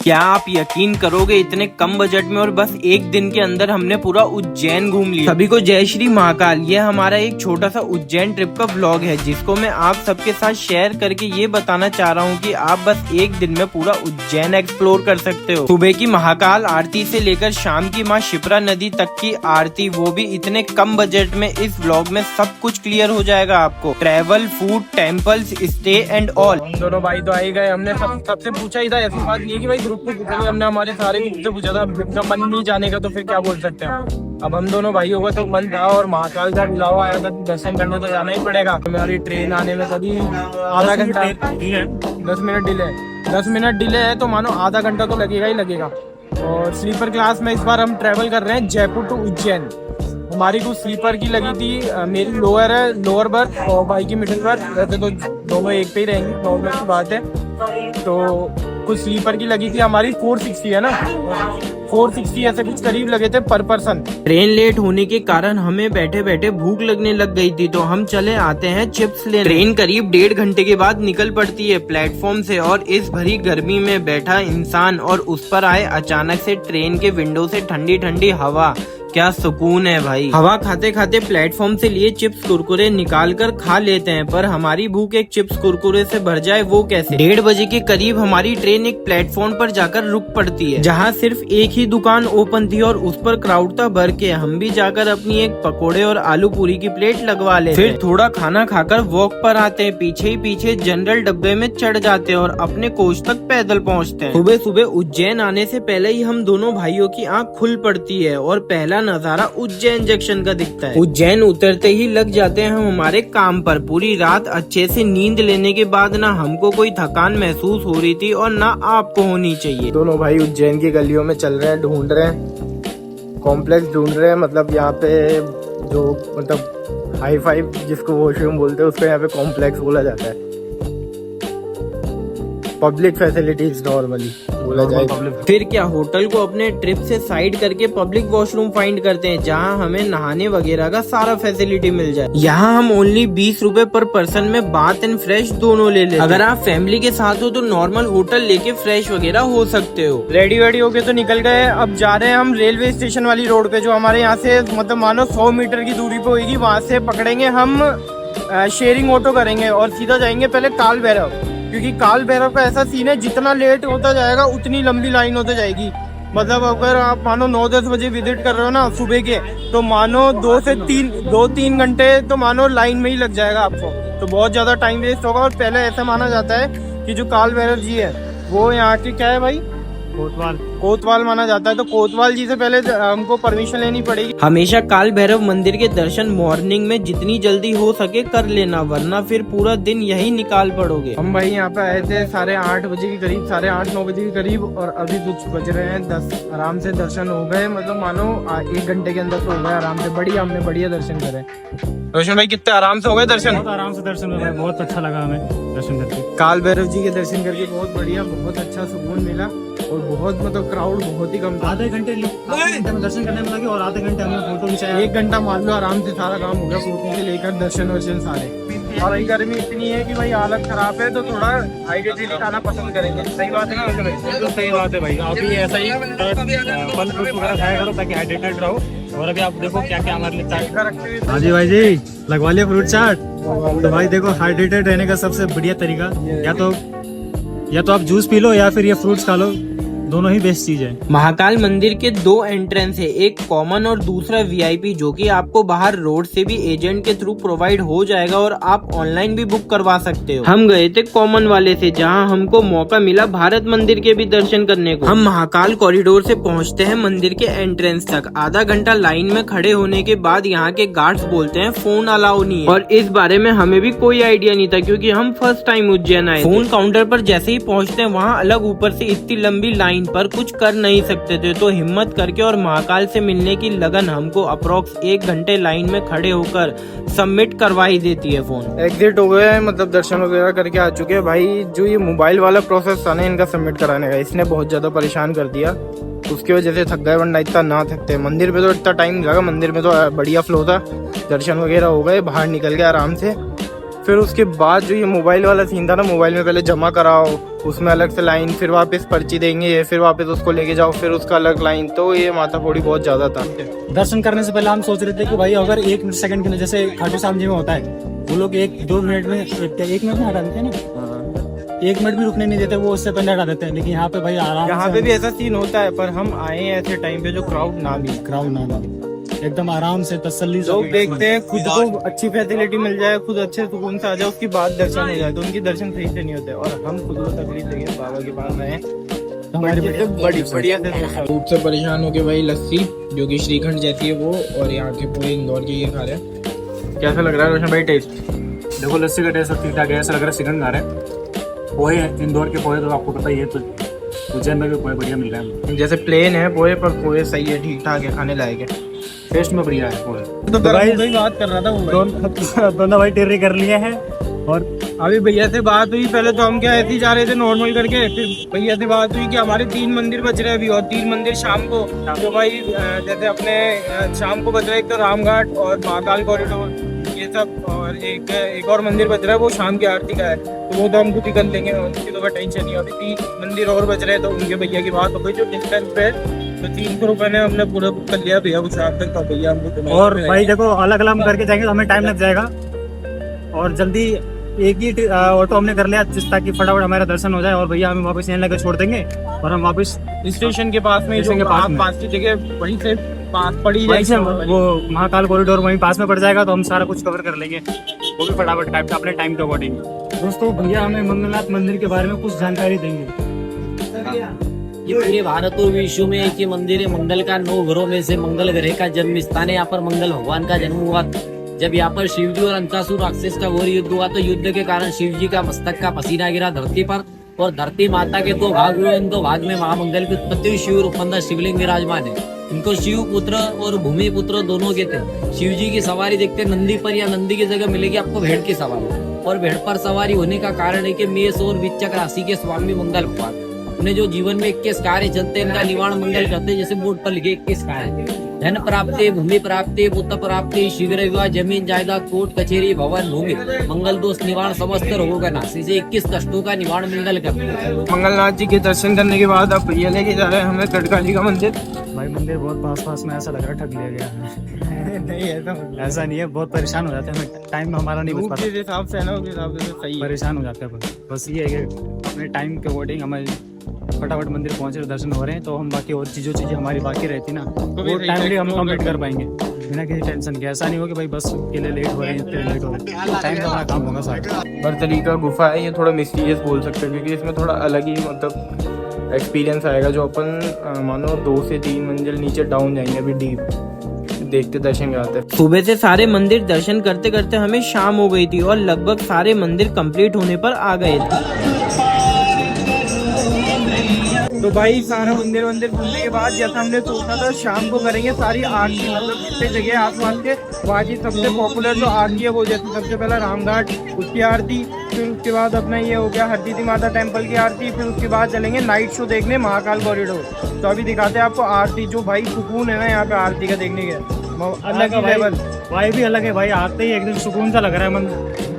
क्या आप यकीन करोगे, इतने कम बजट में और बस एक दिन के अंदर हमने पूरा उज्जैन घूम लिया। सभी को जय श्री महाकाल। ये हमारा एक छोटा सा उज्जैन ट्रिप का व्लॉग है, जिसको मैं आप सबके साथ शेयर करके ये बताना चाह रहा हूँ कि आप बस एक दिन में पूरा उज्जैन एक्सप्लोर कर सकते हो। सुबह की महाकाल आरती से लेकर शाम की माँ शिप्रा नदी तक की आरती, वो भी इतने कम बजट में। इस व्लॉग में सब कुछ क्लियर हो जाएगा आपको। Travel, food, temples, stay and all. हम दोनों भाई तो आ ही गए। हमने सबसे पूछा ही था, ऐसी बात नहीं कि भाई ग्रुप को पूछा, हमने हमारे सारे ग्रुप से पूछा था। उनका मन नहीं जाने का तो फिर क्या बोल सकते हैं। अब हम दोनों भाइयों का तो मन था और महाकाल का बुलावा आया था, दर्शन करने तो जाना ही पड़ेगा। हमारी ट्रेन आने में कभी आधा घंटा, 10 मिनट डिले है, तो मानो आधा घंटा तो लगेगा ही लगेगा। और स्लीपर क्लास में इस बार हम ट्रेवल कर रहे हैं जयपुर टू उज्जैन। हमारी कुछ स्लीपर की लगी थी, मेरी लोअर है, लोअर बर्थ, और भाई की मिडिल बर्थ। वैसे तो दोनों एक पे ही रहेंगे, प्रॉब्लम की बात है। तो कुछ स्लीपर की लगी थी, हमारी 460 है ना, 460 ऐसे कुछ करीब लगे थे पर पर्सन। ट्रेन लेट होने के कारण हमें बैठे बैठे भूख लगने लग गई थी, तो हम चले आते हैं चिप्स लेने। ट्रेन करीब 1.5 घंटे के बाद निकल पड़ती है प्लेटफॉर्म से, और इस भरी गर्मी में बैठा इंसान और उस पर आए अचानक से ट्रेन के विंडो से ठंडी ठंडी हवा, क्या सुकून है भाई। हवा खाते खाते प्लेटफॉर्म से लिए चिप्स कुरकुरे निकाल कर खा लेते हैं, पर हमारी भूख एक चिप्स कुरकुरे से भर जाए वो कैसे। 1:30 बजे के करीब हमारी ट्रेन एक प्लेटफॉर्म पर जाकर रुक पड़ती है, जहाँ सिर्फ एक ही दुकान ओपन थी और उस पर क्राउड था भर के। हम भी जाकर अपनी एक पकोड़े और आलू पूरी की प्लेट लगवा लेते, फिर थोड़ा खाना खाकर वॉक पर आते हैं। पीछे ही पीछे जनरल डब्बे में चढ़ जाते हैं और अपने कोच तक पैदल पहुँचते हैं। सुबह सुबह उज्जैन आने से पहले ही हम दोनों भाइयों की आँख खुल पड़ती है और पहला नजारा उज्जैन जंक्शन का दिखता है। उज्जैन उतरते ही लग जाते हैं हम हमारे काम पर। पूरी रात अच्छे से नींद लेने के बाद ना हमको कोई थकान महसूस हो रही थी और ना आपको होनी चाहिए। दोनों भाई उज्जैन की गलियों में चल रहे हैं, ढूंढ रहे हैं कॉम्प्लेक्स, ढूंढ रहे हैं। मतलब यहाँ पे जो मतलब हाई फाइव जिसको वॉशरूम बोलते हैं, उसको यहाँ पे कॉम्प्लेक्स बोला जाता है। पब्लिक फैसिलिटीज नॉर्मली बोला जाए। फिर क्या, होटल को अपने ट्रिप से साइड करके पब्लिक वॉशरूम फाइंड करते हैं, जहां हमें नहाने वगैरह का सारा फैसिलिटी मिल जाए। यहाँ हम ओनली 20 रुपए पर पर्सन में बाथ एंड फ्रेश दोनों ले लेते। अगर आप फैमिली के साथ हो तो नॉर्मल होटल लेके फ्रेश वगैरह हो सकते हो। रेडी वेडी होके तो निकल गए। अब जा रहे हैं हम रेलवे स्टेशन वाली रोड पे, जो हमारे यहाँ से मतलब मानो 100 मीटर की दूरी पे होगी। वहाँ से पकड़ेंगे हम शेयरिंग ऑटो करेंगे और सीधा जाएंगे पहले काल भैरव, क्योंकि काल भैरव का ऐसा सीन है, जितना लेट होता जाएगा उतनी लंबी लाइन होती जाएगी। मतलब अगर आप मानो 9-10 बजे विजिट कर रहे हो ना सुबह के, तो मानो 2-3 घंटे तो मानो लाइन में ही लग जाएगा आपको, तो बहुत ज्यादा टाइम वेस्ट होगा। और पहले ऐसा माना जाता है कि जो काल भैरव जी है वो यहाँ के क्या है भाई, कोतवाल माना जाता है। तो कोतवाल जी से पहले हमको परमिशन लेनी पड़ेगी। हमेशा काल भैरव मंदिर के दर्शन मॉर्निंग में जितनी जल्दी हो सके कर लेना, वरना फिर पूरा दिन यही निकाल पड़ोगे। हम भाई यहाँ पे आए थे 8:30 बजे के करीब, 8:30-9 बजे के करीब, और अभी कुछ बज रहे हैं 10। आराम से दर्शन हो गए, मतलब मानो 1 घंटे के अंदर तो हो गए आराम से। बढ़िया, हमने बढ़िया दर्शन करे। रोशन भाई कितने आराम से हो गए दर्शन? बहुत आराम से दर्शन हो गए, बहुत अच्छा लगा हमें दर्शन करके। काल भैरव जी के दर्शन करके बहुत बढ़िया, बहुत अच्छा सुकून मिला। और बहुत मतलब क्राउड बहुत ही कम था। आधे घंटे में दर्शन करने में लगे और आधे घंटे हमने फोटो खिंचाया। 1 घंटा मान लो आराम से सारा काम हो गया, फोटो से लेकर दर्शन वर्शन सारे। और गर्मी इतनी है कि भाई हालत खराब है, तो थोड़ा हाइड्रेटेड खाना पसंद करेंगे। सही बात है ना? बिल्कुल सही बात है भाई। आप भी ऐसा ही फल फ्रूट वगैरह खाया करो ताकि हाइड्रेटेड रहो। और अभी आप देखो क्या क्या हमारे लिए चाट। हाँ जी भाई जी, लगवा लिया फ्रूट चाट। तो भाई देखो, हाइड्रेटेड रहने का सबसे बढ़िया तरीका या तो आप जूस पी लो या फिर ये फ्रूट्स खा लो, दोनों ही बेस्ट चीज है। महाकाल मंदिर के 2 एंट्रेंस है, एक कॉमन और दूसरा वीआईपी, जो कि आपको बाहर रोड से भी एजेंट के थ्रू प्रोवाइड हो जाएगा और आप ऑनलाइन भी बुक करवा सकते हो। हम गए थे कॉमन वाले से, जहां हमको मौका मिला भारत मंदिर के भी दर्शन करने को। हम महाकाल कॉरिडोर से पहुंचते हैं मंदिर के एंट्रेंस तक। आधा घंटा लाइन में खड़े होने के बाद यहाँ के गार्ड्स बोलते हैं फोन अलाउ नहीं है, और इस बारे में हमें भी कोई आइडिया नहीं था, क्योंकि हम फर्स्ट टाइम उज्जैन आए। फोन काउंटर पर जैसे ही पहुँचते हैं, वहाँ अलग ऊपर से इतनी लंबी लाइन पर कुछ कर नहीं सकते थे, तो हिम्मत करके और महाकाल से मिलने की लगन हमको अप्रोक्स 1 घंटे लाइन में खड़े होकर सबमिट करवा ही देती है फोन। एग्जिट हो गए, मतलब दर्शन वगैरह करके आ चुके हैं भाई। जो ये मोबाइल वाला प्रोसेस था ना इनका सबमिट कराने का, इसने बहुत ज्यादा परेशान कर दिया। उसकी वजह से थक गए, वरना इतना ना थकते। मंदिर पे तो इतना टाइम लगा, मंदिर में तो बढ़िया फ्लो था, दर्शन वगैरह हो गए, बाहर निकल गए आराम से। फिर उसके बाद जो ये मोबाइल वाला सीन था ना, मोबाइल में पहले जमा कराओ, उसमें अलग से लाइन, फिर वापस पर्ची देंगे, फिर वापस उसको लेके जाओ, फिर उसका अलग लाइन। तो ये माथाफोड़ी बहुत ज्यादा था। दर्शन करने से पहले हम सोच रहे थे कि भाई अगर 1 सेकंड के लिए, जैसे खाटू श्याम जी में होता है, वो लोग 1-2 मिनट में 1 मिनट में हटा देते हैं ना, 1 मिनट भी रुकने नहीं देते, वो उससे पहले हटा देते हैं। लेकिन यहाँ पे भाई आराम, यहाँ पे भी ऐसा सीन होता है, पर हम आए हैं ऐसे टाइम पे जो क्राउड ना एकदम आराम से तसल्ली से लोग देखते हैं, खुद को अच्छी फैसिलिटी मिल जाए, खुद अच्छे सुकून से आ जाए, उसके बाद दर्शन हो जाए। तो उनकी दर्शन सही से नहीं होते, और हम खुद को तकलीफ देंगे बाबा के पास आए हमारी बड़ी बढ़िया धूप से परेशान हो के भाई लस्सी जो कि श्रीखंड जैसी है वो, और यहाँ के पूरे इंदौर के ये खा रहे हैं। कैसा लग रहा है रोशन भाई टेस्ट? देखो लस्सी का टेस्ट ठीक ठाक है, ऐसा लग रहा है श्रीखंड खा रहे हैं। पोहे हैं, इंदौर के पोहे तो आपको पता ही है, तो उज्जैन में भी पोहे बढ़िया मिल रहे हैं। जैसे प्लेन है पोहे, पर पोहे सही है, ठीक ठाक है, खाने लायक है, टेस्ट में बढ़िया है पोहे। तो भाई बात कर रहा था दोनों भाई टेरी कर लिए हैं। और अभी भैया से बात हुई, पहले तो हम क्या ऐसे ही जा रहे थे नॉर्मल करके, फिर भैया से बात हुई कि हमारे 3 मंदिर बच रहे हैं अभी, और 3 मंदिर शाम को, तो भाई जैसे अपने शाम को बच रहा है एक तो रामघाट और महाकाल कॉरिडोर ये सब, और एक और मंदिर बच रहा है वो शाम की आरती का है, तो वो तो हम खुद ही कर लेंगे, उसकी तो टेंशन नहीं है। अभी 3 मंदिर और बच रहे हैं, तो उनके भैया की बात हो गई जो डिस्टेंस पे, तो 300 रुपए ने हमने पूरा बुक कर लिया भैया को शाम तक। तो भैया हमको, और भाई देखो अलग अलग करके जाएंगे तो हमें टाइम लग जाएगा, और जल्दी एक ही ऑटो हमने कर लिया जिस ताकि फटाफट हमारा दर्शन हो जाए, और भैया हमें वापस यहाँ लेकर छोड़ देंगे, और हम वापस स्टेशन के पास में, स्टेशन के पास की जगह वहीं से पास पड़ी वहीं से वो महाकाल कॉरिडोर वहीं पास में पड़ जाएगा, तो हम सारा कुछ कवर कर लेंगे, वो भी फटाफट टाइम अपने टाइम के अकॉर्डिंग। दोस्तों भैया हमें मंगलनाथ मंदिर के बारे में कुछ जानकारी देंगे। ये पूरे भारत और विश्व में एक ही मंदिर है, मंगल का 9 घरों में से मंगल ग्रह का जन्म स्थान है। यहाँ पर मंगल भगवान का जन्म हुआ। जब यहाँ पर शिव जी और अंकासुर राक्षस का घोर युद्ध हुआ, तो युद्ध के कारण शिव जी का मस्तक का पसीना गिरा धरती पर, और धरती माता के 2 भाग हुए। इन 2 भाग में महामंगल की उत्पत्ति हुई। शिव रूपंदा शिवलिंग विराजमान है। इनको शिव पुत्र और भूमि पुत्र दोनों के थे। शिव जी की सवारी देखते नंदी पर, या नंदी की जगह मिलेगी आपको भेड़ की सवारी, और भेड़ पर सवारी होने का कारण है कि मेष और वृश्चिक राशि के स्वामी मंगल भगवान अपने जो जीवन में 21 कार्य चलते हैं, इनका निवारण मंगल करते हैं। जैसे बोर्ड पर लिखे 21 कार्य: धन प्राप्ति, भूमि प्राप्ति, पुत्र प्राप्ति, शीघ्र विवाह, जमीन जायदाद, कोर्ट कचेरी, भवन भूमि, मंगल दोष निवारण, समस्त रोगों का नाश। इसे 21 कष्टों का निवारण मंगल करते हैं। मंगलनाथ जी के दर्शन करने के बाद अब ये लेके जा रहे हैं हमें कटकाली का मंदिर। भाई मंदिर बहुत पास में, ऐसा लग रहा है ठग लिया गया है। नहीं ऐसा नहीं है, बहुत परेशान हो जाते हैं, हमें टाइम हमारा नहीं बच पाता, हिसाब से है ना, उस हिसाब से सही परेशान हो जाते हैं। बस ये है कि अपने टाइम के अकॉर्डिंग हमें फटाफट मंदिर पहुंचे, दर्शन हो रहे हैं, तो हम बाकी और चीजें हमारी बाकी रहती ना, वो टाइमली हम कंप्लीट कर पाएंगे बिना किसी टेंशन के। ऐसा नहीं हो कि भाई बस के लिए लेट हो रहे हैं, इतने लेट हो रहे हैं, टाइम का अपना काम होगा सारा। बर्तरी का गुफा है, ये थोड़ा मिस्टीरियस बोल सकते हैं, क्योंकि इसमें थोड़ा अलग ही मतलब एक्सपीरियंस आएगा, जो अपन मानो 2 से 3 मंजिल नीचे डाउन जाएंगे अभी डीप देखते दर्शन कराते। सुबह से सारे मंदिर दर्शन करते करते हमें शाम हो गई थी, और लगभग सारे मंदिर कंप्लीट होने पर आ गए थे। तो भाई सारा मंदिर घूमने के बाद जैसा हमने सोचा था शाम को करेंगे सारी आरती, मतलब जितने जगह आसपास के वहाँ की सबसे पॉपुलर जो आरती है वो, जैसे सबसे पहला रामघाट उसकी आरती, फिर उसके बाद अपना ये हो गया हरदीदी माता टेम्पल की आरती, फिर उसके बाद चलेंगे नाइट शो देखने महाकाल कॉरिडोर। तो अभी दिखाते हैं आपको आरती, जो भाई सुकून है ना यहाँ पे आरती का देखने के, अलग ही लेवल, भाई भी अलग है भाई। आते ही एकदम सुकून सा लग रहा है मन,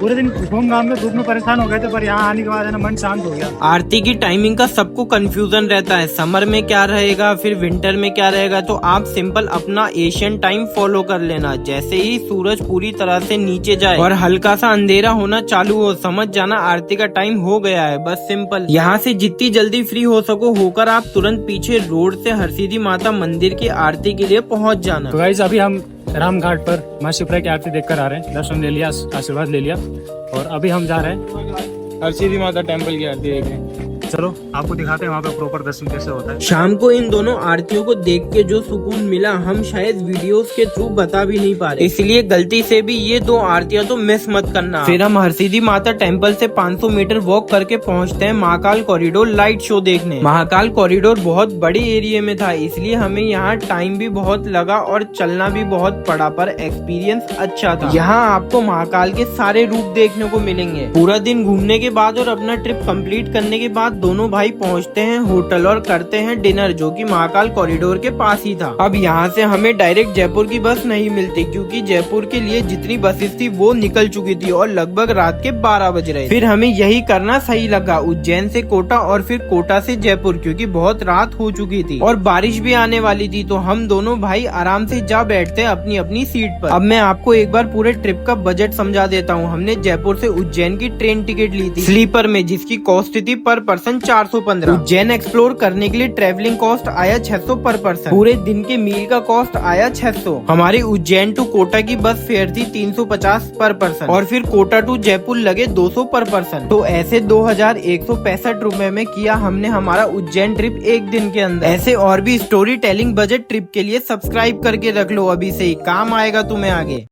पूरे दिन घूम घाम में धूप में परेशान हो गए थे, पर यहाँ आने के बाद है ना मन शांत हो गया। आरती की टाइमिंग का सबको कंफ्यूजन रहता है, समर में क्या रहेगा, फिर विंटर में क्या रहेगा, तो आप सिंपल अपना एशियन टाइम फॉलो कर लेना। जैसे ही सूरज पूरी तरह से नीचे जाए और हल्का सा अंधेरा होना चालू हो, समझ जाना आरती का टाइम हो गया है। बस सिंपल यहाँ से जितनी जल्दी फ्री हो सको होकर आप तुरंत पीछे रोड से हरसिद्धि माता मंदिर की आरती के लिए पहुँच जाना। तो गाइस अभी हम रामघाट पर माँ शिप्रा की आरती देखकर आ रहे हैं, दर्शन ले लिया, आशीर्वाद ले लिया, और अभी हम जा रहे हैं हरसिद्धि माता टेम्पल की आरती देखने। चलो आपको दिखाते हैं वहाँ पे प्रॉपर दर्शन कैसे होता है। शाम को इन दोनों आरतियों को देख के जो सुकून मिला हम शायद वीडियोस के थ्रू बता भी नहीं पा रहे, इसलिए गलती से भी ये 2 आरतियां तो मिस मत करना। फिर हम हरसिद्धि माता टेम्पल से 500 मीटर वॉक करके पहुंचते हैं महाकाल कॉरिडोर लाइट शो देखने। महाकाल कॉरिडोर बहुत बड़ी एरिया में था, इसलिए हमें यहाँ टाइम भी बहुत लगा और चलना भी बहुत पड़ा, पर एक्सपीरियंस अच्छा था। यहाँ आपको महाकाल के सारे रूप देखने को मिलेंगे। पूरा दिन घूमने के बाद और अपना ट्रिप कंप्लीट करने के बाद दोनों भाई पहुंचते हैं होटल और करते हैं डिनर, जो कि महाकाल कॉरिडोर के पास ही था। अब यहाँ से हमें डायरेक्ट जयपुर की बस नहीं मिलती, क्योंकि जयपुर के लिए जितनी बसेस थी वो निकल चुकी थी और लगभग रात के 12 बज रहे। फिर हमें यही करना सही लगा, उज्जैन से कोटा और फिर कोटा से जयपुर, क्योंकि बहुत रात हो चुकी थी और बारिश भी आने वाली थी। तो हम दोनों भाई आराम से जा बैठते अपनी अपनी सीट पर। अब मैं आपको एक बार पूरे ट्रिप का बजट समझा देता हूँ। हमने जयपुर से उज्जैन की ट्रेन टिकट ली थी स्लीपर में, जिसकी कॉस्ट थी पर पर्सन 415। उज्जैन एक्सप्लोर करने के लिए ट्रेवलिंग कॉस्ट आया 600 पर पर्सन। पूरे दिन के मील का कॉस्ट आया 600। हमारी उज्जैन टू कोटा की बस फेयर थी 350 पर पर्सन और फिर कोटा टू जयपुर लगे 200 पर पर्सन। तो ऐसे 2165 रुपए में किया हमने हमारा उज्जैन ट्रिप एक दिन के अंदर। ऐसे और भी स्टोरी टेलिंग बजट ट्रिप के लिए सब्सक्राइब करके रख लो, अभी से ही काम आएगा तुम्हें आगे।